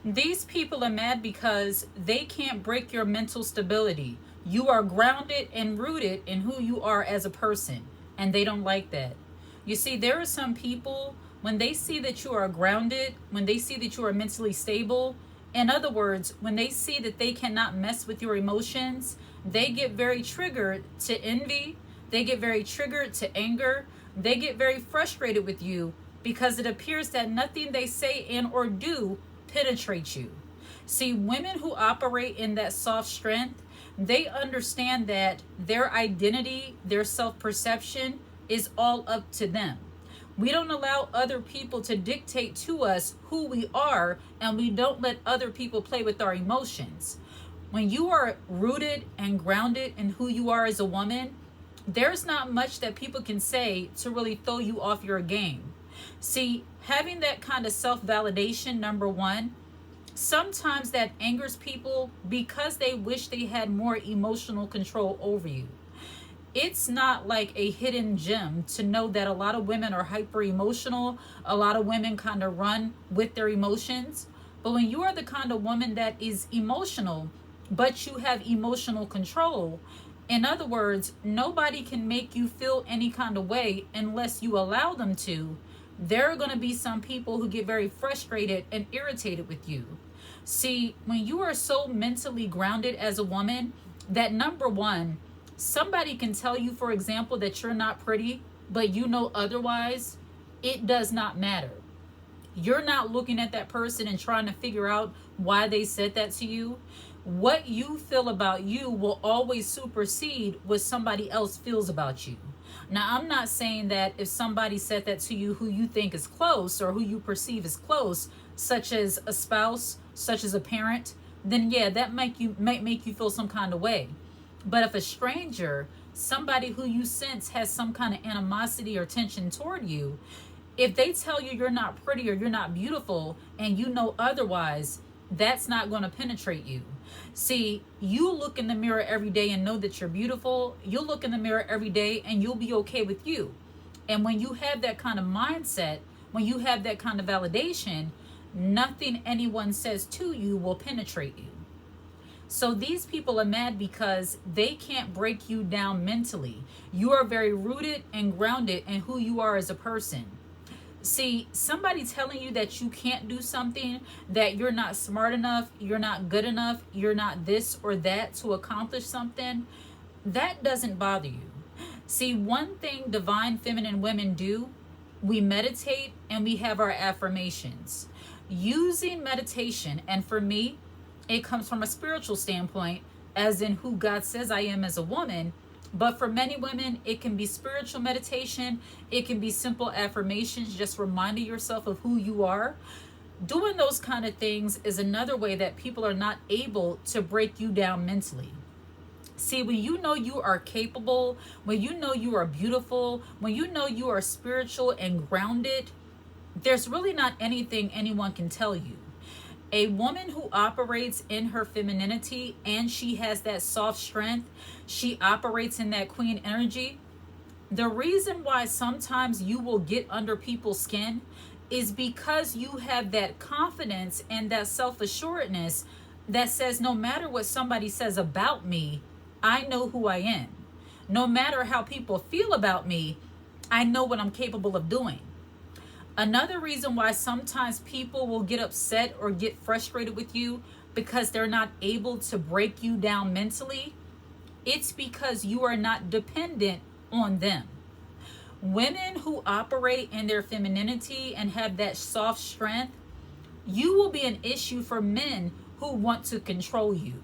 These people are mad because they can't break your mental stability. You are grounded and rooted in who you are as a person, and they don't like that. You see, there are some people, when they see that you are grounded, when they see that you are mentally stable, in other words, when they see that they cannot mess with your emotions, they get very triggered to envy, they get very triggered to anger, they get very frustrated with you because it appears that nothing they say and or do penetrates you. See, women who operate in that soft strength, they understand that their identity, their self-perception is all up to them. We don't allow other people to dictate to us who we are, and we don't let other people play with our emotions. When you are rooted and grounded in who you are as a woman, there's not much that people can say to really throw you off your game. See, having that kind of self-validation, number one, sometimes that angers people because they wish they had more emotional control over you. It's not like a hidden gem to know that a lot of women are hyper emotional. A lot of women kind of run with their emotions. But when you are the kind of woman that is emotional, but you have emotional control, in other words, nobody can make you feel any kind of way unless you allow them to. There are going to be some people who get very frustrated and irritated with you. See, when you are so mentally grounded as a woman, that number one, somebody can tell you, for example, that you're not pretty, but you know otherwise, it does not matter. You're not looking at that person and trying to figure out why they said that to you. What you feel about you will always supersede what somebody else feels about you. Now, I'm not saying that if somebody said that to you who you think is close or who you perceive as close, such as a spouse, such as a parent, then yeah, that might make you feel some kind of way. But if a stranger, somebody who you sense has some kind of animosity or tension toward you, if they tell you you're not pretty or you're not beautiful and you know otherwise, that's not going to penetrate you. See, you look in the mirror every day and know that you're beautiful. You'll look in the mirror every day and you'll be okay with you. And when you have that kind of mindset, when you have that kind of validation, nothing anyone says to you will penetrate you. So these people are mad because they can't break you down mentally. You are very rooted and grounded in who you are as a person. See, somebody telling you that you can't do something, that you're not smart enough, you're not good enough, you're not this or that to accomplish something, that doesn't bother you. See, one thing divine feminine women do, we meditate and we have our affirmations. Using meditation, and for me, it comes from a spiritual standpoint, as in who God says I am as a woman. But for many women, it can be spiritual meditation. It can be simple affirmations, just reminding yourself of who you are. Doing those kind of things is another way that people are not able to break you down mentally. See, when you know you are capable, when you know you are beautiful, when you know you are spiritual and grounded, there's really not anything anyone can tell you. A woman who operates in her femininity and she has that soft strength, she operates in that queen energy. The reason why sometimes you will get under people's skin is because you have that confidence and that self-assuredness that says no matter what somebody says about me, I know who I am. No matter how people feel about me, I know what I'm capable of doing. Another reason why sometimes people will get upset or get frustrated with you because they're not able to break you down mentally, it's because you are not dependent on them. Women who operate in their femininity and have that soft strength, you will be an issue for men who want to control you.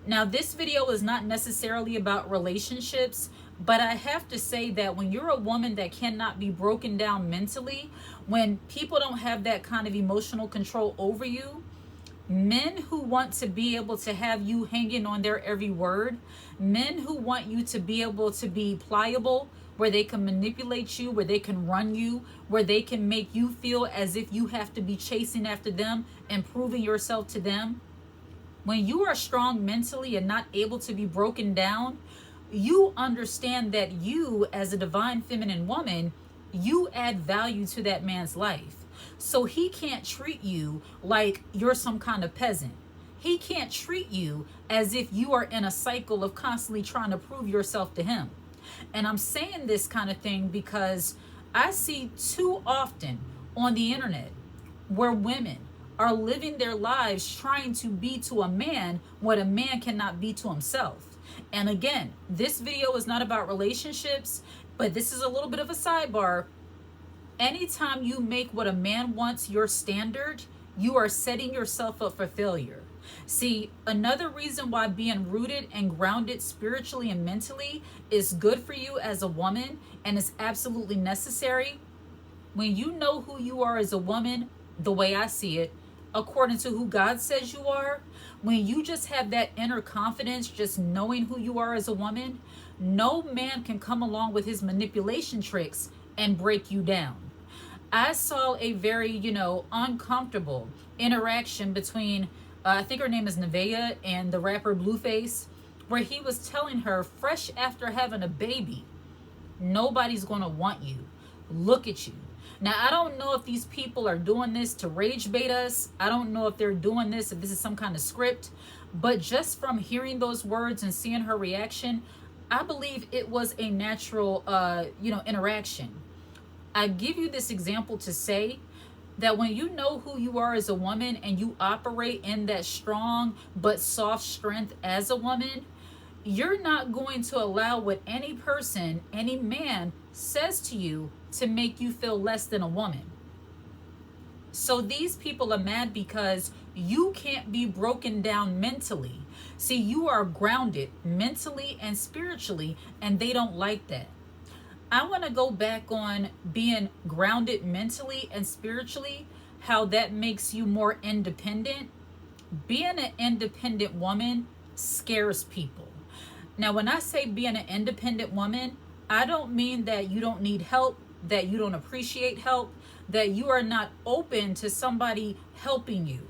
Now, this video is not necessarily about relationships, but I have to say that when you're a woman that cannot be broken down mentally, when people don't have that kind of emotional control over you, men who want to be able to have you hanging on their every word, men who want you to be able to be pliable, where they can manipulate you, where they can run you, where they can make you feel as if you have to be chasing after them and proving yourself to them. When you are strong mentally and not able to be broken down, you understand that you, as a divine feminine woman, you add value to that man's life. So he can't treat you like you're some kind of peasant. He can't treat you as if you are in a cycle of constantly trying to prove yourself to him. And I'm saying this kind of thing because I see too often on the internet where women are living their lives trying to be to a man what a man cannot be to himself. And again, this video is not about relationships, but this is a little bit of a sidebar. Anytime you make what a man wants your standard, you are setting yourself up for failure. See, another reason why being rooted and grounded spiritually and mentally is good for you as a woman and is absolutely necessary. When you know who you are as a woman, the way I see it, according to who God says you are, when you just have that inner confidence, just knowing who you are as a woman, no man can come along with his manipulation tricks and break you down. I saw a very, uncomfortable interaction between, I think her name is Nevaeh, and the rapper Blueface, where he was telling her, fresh after having a baby, nobody's going to want you. Look at you. Now, I don't know if these people are doing this to rage bait us. I don't know if they're doing this, if this is some kind of script. But just from hearing those words and seeing her reaction, I believe it was a natural, interaction. I give you this example to say that when you know who you are as a woman and you operate in that strong but soft strength as a woman, you're not going to allow what any person, any man says to you to make you feel less than a woman. So these people are mad because you can't be broken down mentally. See, you are grounded mentally and spiritually, and they don't like that. I want to go back on being grounded mentally and spiritually, how that makes you more independent. Being an independent woman scares people. Now, when I say being an independent woman, I don't mean that you don't need help, that you don't appreciate help, that you are not open to somebody helping you.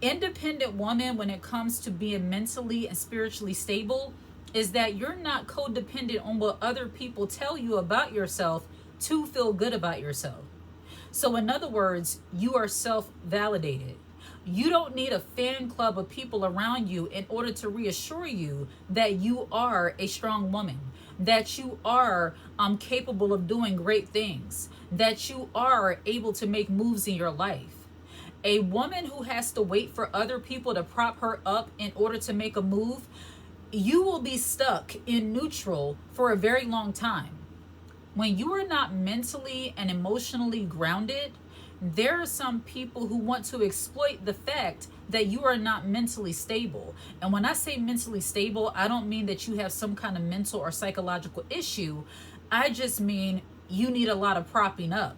Independent woman, when it comes to being mentally and spiritually stable, is that you're not codependent on what other people tell you about yourself to feel good about yourself. So in other words, you are self-validated. You don't need a fan club of people around you in order to reassure you that you are a strong woman, that you are capable of doing great things, that you are able to make moves in your life. A woman who has to wait for other people to prop her up in order to make a move, you will be stuck in neutral for a very long time. When you are not mentally and emotionally grounded, there are some people who want to exploit the fact that you are not mentally stable. And when I say mentally stable, I don't mean that you have some kind of mental or psychological issue. I just mean you need a lot of propping up.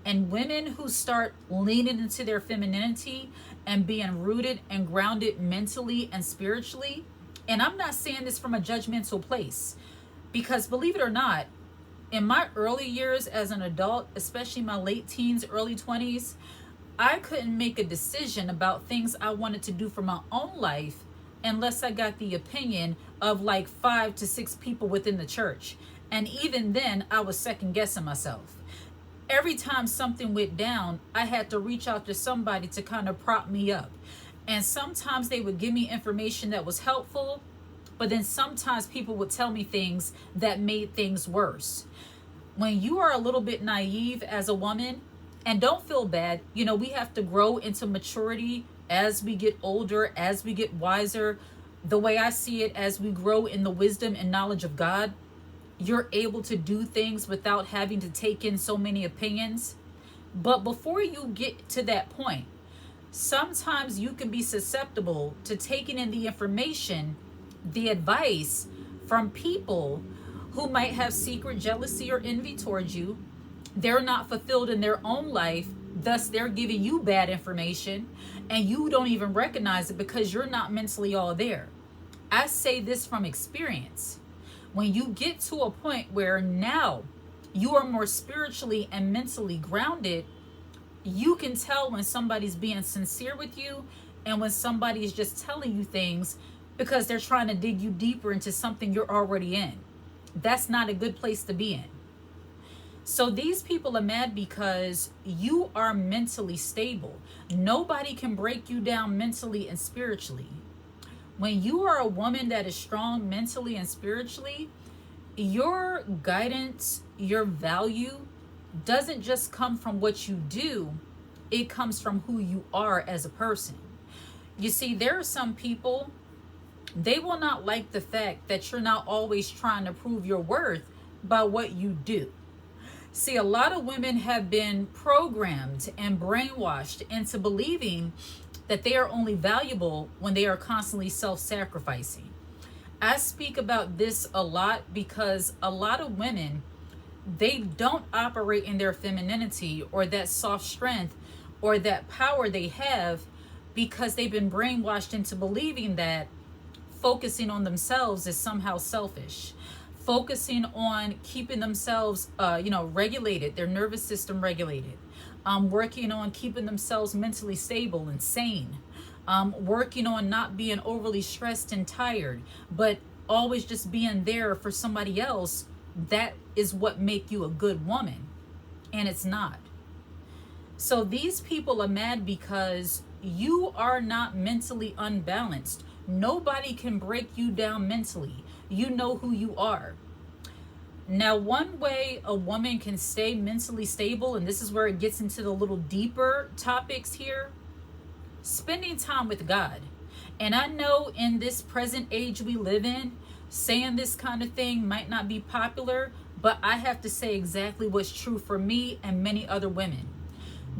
And women who start leaning into their femininity and being rooted and grounded mentally and spiritually, and I'm not saying this from a judgmental place, because believe it or not, in my early years as an adult, especially my late teens, early 20s, I couldn't make a decision about things I wanted to do for my own life unless I got the opinion of like 5 to 6 people within the church. And even then, I was second guessing myself. Every time something went down, I had to reach out to somebody to kind of prop me up. And sometimes they would give me information that was helpful, but then sometimes people would tell me things that made things worse. When you are a little bit naive as a woman, and don't feel bad, we have to grow into maturity as we get older, as we get wiser. The way I see it, as we grow in the wisdom and knowledge of God, you're able to do things without having to take in so many opinions. But before you get to that point, sometimes you can be susceptible to taking in the information, the advice from people who might have secret jealousy or envy towards you. They're not fulfilled in their own life, thus they're giving you bad information, and you don't even recognize it because you're not mentally all there. I say this from experience. When you get to a point where now you are more spiritually and mentally grounded, you can tell when somebody's being sincere with you and when somebody is just telling you things because they're trying to dig you deeper into something you're already in. That's not a good place to be in. So these people are mad because you are mentally stable. Nobody can break you down mentally and spiritually. When you are a woman that is strong mentally and spiritually, your guidance, your value doesn't just come from what you do, it comes from who you are as a person. You see, there are some people, they will not like the fact that you're not always trying to prove your worth by what you do. See, a lot of women have been programmed and brainwashed into believing that they are only valuable when they are constantly self-sacrificing. I speak about this a lot because a lot of women, they don't operate in their femininity or that soft strength or that power they have because they've been brainwashed into believing that focusing on themselves is somehow selfish. Focusing on keeping themselves, regulated, their nervous system regulated. Working on keeping themselves mentally stable and sane. Working on not being overly stressed and tired, but always just being there for somebody else. That is what make you a good woman, and it's not. So these people are mad because you are not mentally unbalanced. Nobody can break you down mentally. You know who you are. Now, one way a woman can stay mentally stable, and this is where it gets into the little deeper topics here, spending time with God. And I know in this present age we live in, saying this kind of thing might not be popular, but I have to say exactly what's true for me and many other women.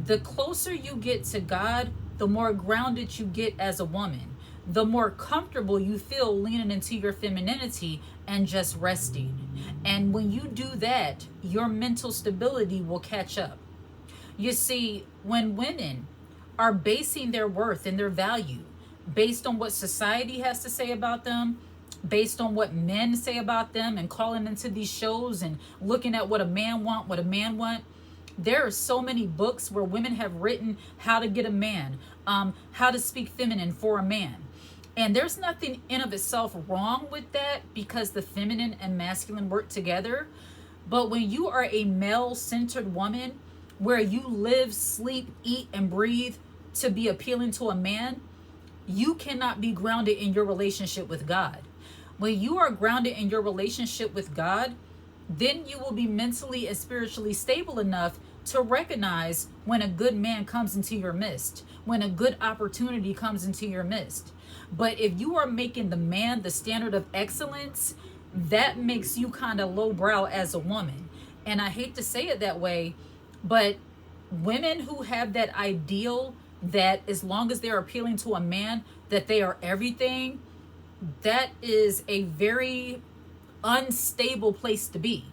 The closer you get to God, the more grounded you get as a woman. The more comfortable you feel leaning into your femininity and just resting. And when you do that, your mental stability will catch up. You see, when women are basing their worth and their value based on what society has to say about them, based on what men say about them, and calling into these shows and looking at what a man want, there are so many books where women have written how to get a man, how to speak feminine for a man. And there's nothing in of itself wrong with that because the feminine and masculine work together. But when you are a male-centered woman where you live, sleep, eat, and breathe to be appealing to a man, you cannot be grounded in your relationship with God. When you are grounded in your relationship with God, then you will be mentally and spiritually stable enough to recognize when a good man comes into your midst, when a good opportunity comes into your midst. But if you are making the man the standard of excellence, that makes you kind of lowbrow as a woman. And I hate to say it that way, but women who have that ideal that as long as they're appealing to a man, that they are everything, that is a very unstable place to be,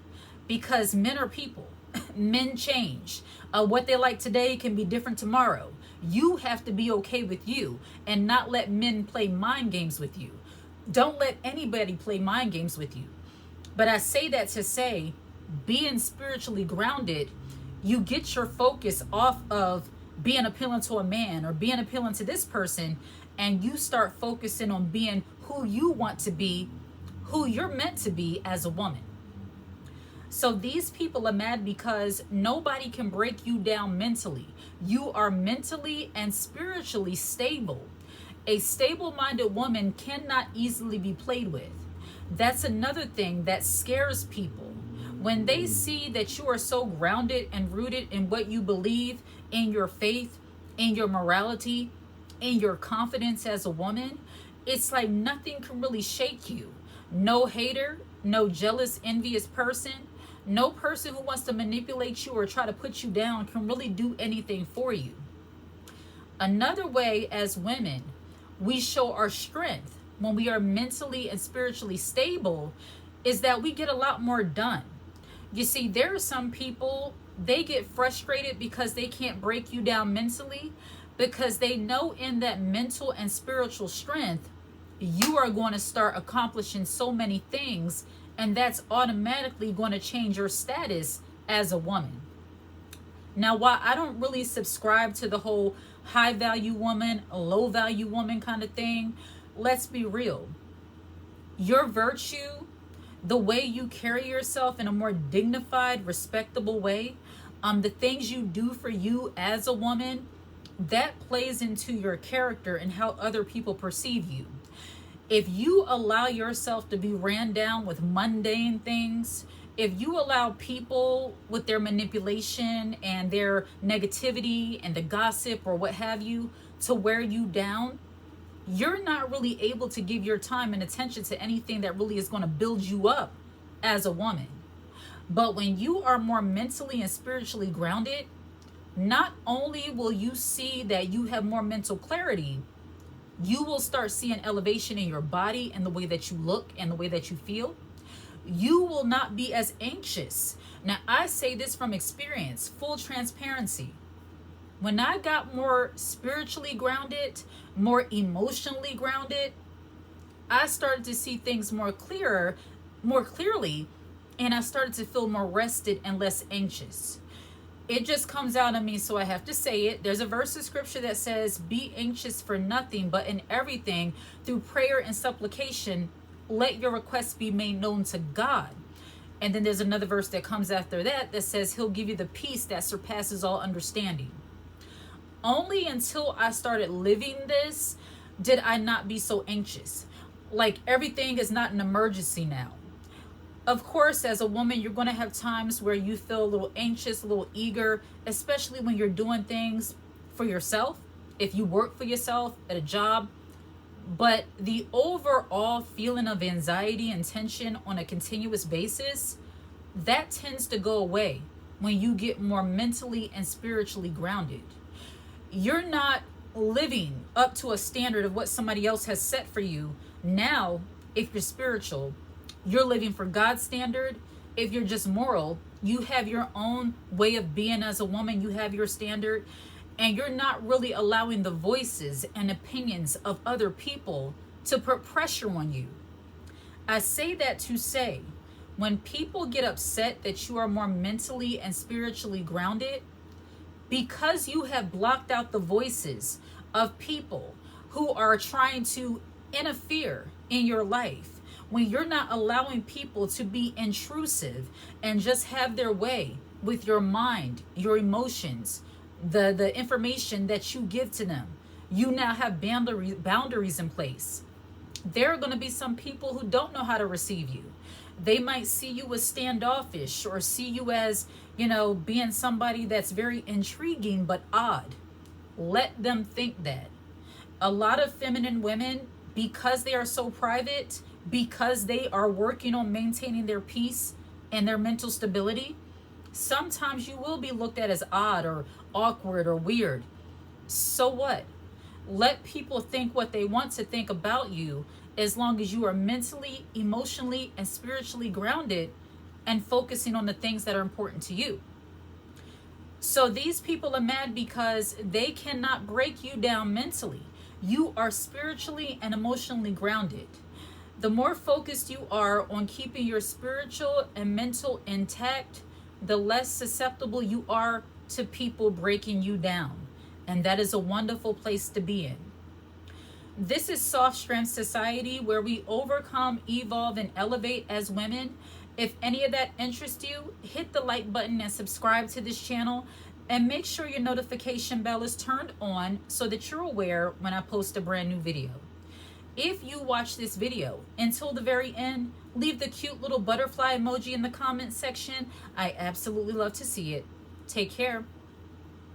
because men are people. Men change. What they like today can be different tomorrow. You have to be okay with you and not let men play mind games with you. Don't let anybody play mind games with you. But I say that to say, being spiritually grounded, you get your focus off of being appealing to a man or being appealing to this person, and you start focusing on being who you want to be, who you're meant to be as a woman. So these people are mad because nobody can break you down mentally. You are mentally and spiritually stable. A stable-minded woman cannot easily be played with. That's another thing that scares people. When they see that you are so grounded and rooted in what you believe, in your faith, in your morality, in your confidence as a woman, it's like nothing can really shake you. No hater, no jealous, envious person, no person who wants to manipulate you or try to put you down can really do anything for you. Another way as women, we show our strength when we are mentally and spiritually stable is that we get a lot more done. You see, there are some people, they get frustrated because they can't break you down mentally, because they know in that mental and spiritual strength, you are going to start accomplishing so many things, and that's automatically going to change your status as a woman. Now, while I don't really subscribe to the whole high value woman, low value woman kind of thing, let's be real. Your virtue, the way you carry yourself in a more dignified, respectable way, the things you do for you as a woman, that plays into your character and how other people perceive you. If you allow yourself to be ran down with mundane things, if you allow people with their manipulation and their negativity and the gossip or what have you to wear you down, you're not really able to give your time and attention to anything that really is going to build you up as a woman. But when you are more mentally and spiritually grounded, not only will you see that you have more mental clarity, you will start seeing elevation in your body and the way that you look and the way that you feel. You will not be as anxious. Now, I say this from experience, full transparency. When I got more spiritually grounded, more emotionally grounded, I started to see things more clearly, and I started to feel more rested and less anxious. It just comes out of me, so I have to say it. There's a verse of scripture that says, "Be anxious for nothing, but in everything, through prayer and supplication, let your requests be made known to God." And then there's another verse that comes after that that says, "He'll give you the peace that surpasses all understanding." Only until I started living this did I not be so anxious. Like, everything is not an emergency now. Of course, as a woman, you're going to have times where you feel a little anxious, a little eager, especially when you're doing things for yourself, if you work for yourself at a job. But the overall feeling of anxiety and tension on a continuous basis, that tends to go away when you get more mentally and spiritually grounded. You're not living up to a standard of what somebody else has set for you. Now, if you're spiritual, you're living for God's standard. If you're just moral, you have your own way of being as a woman. You have your standard, and you're not really allowing the voices and opinions of other people to put pressure on you. I say that to say, when people get upset that you are more mentally and spiritually grounded, because you have blocked out the voices of people who are trying to interfere in your life, when you're not allowing people to be intrusive and just have their way with your mind, your emotions, the information that you give to them, you now have boundaries in place. There are going to be some people who don't know how to receive you. They might see you as standoffish or see you as, being somebody that's very intriguing but odd. Let them think that. A lot of feminine women, because they are so private, because they are working on maintaining their peace and their mental stability, sometimes you will be looked at as odd or awkward or weird. So what? Let people think what they want to think about you, as long as you are mentally, emotionally, and spiritually grounded and focusing on the things that are important to you. So these people are mad because they cannot break you down mentally. You are spiritually and emotionally grounded. The more focused you are on keeping your spiritual and mental intact, the less susceptible you are to people breaking you down. And that is a wonderful place to be in. This is Soft Strength Society, where we overcome, evolve, and elevate as women. If any of that interests you, hit the like button and subscribe to this channel. And make sure your notification bell is turned on so that you're aware when I post a brand new video. If you watch this video until the very end, leave the cute little butterfly emoji in the comment section. I absolutely love to see it. Take care.